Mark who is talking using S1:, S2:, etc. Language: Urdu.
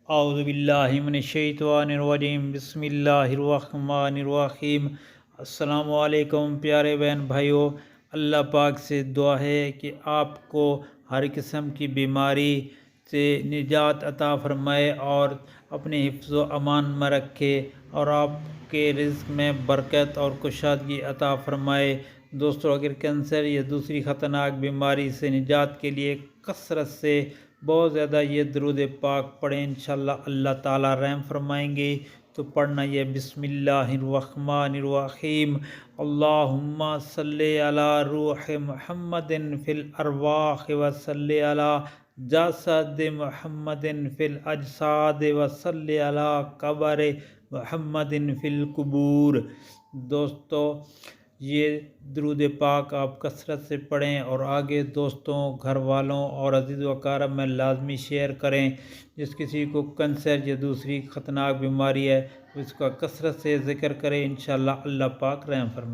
S1: اعوذ باللہ من الشیطان الرجیم، بسم اللہ الرحمن الرحیم۔ السلام علیکم پیارے بہن بھائیوں، اللہ پاک سے دعا ہے کہ آپ کو ہر قسم کی بیماری سے نجات عطا فرمائے اور اپنے حفظ و امان میں رکھے اور آپ کے رزق میں برکت اور کشادگی عطا فرمائے۔ دوستو، اگر کینسر یا دوسری خطرناک بیماری سے نجات کے لیے کثرت سے بہت زیادہ یہ درود پاک پڑھیں، انشاءاللہ اللہ تعالیٰ رحم فرمائیں گے۔ تو پڑھنا یہ بسم اللہ الرحمن الرحیم۔ اللہم صلی علی روح محمد فی الارواح وصلی علی جسد محمد فی الاجساد وصلی علی قبر محمد فی القبور۔ دوستو، یہ درود پاک آپ کثرت سے پڑھیں اور آگے دوستوں، گھر والوں اور عزیز و اقارب میں لازمی شیئر کریں۔ جس کسی کو کینسر یا دوسری خطرناک بیماری ہے اس کا کثرت سے ذکر کریں، انشاءاللہ اللہ پاک رحم فرمائے۔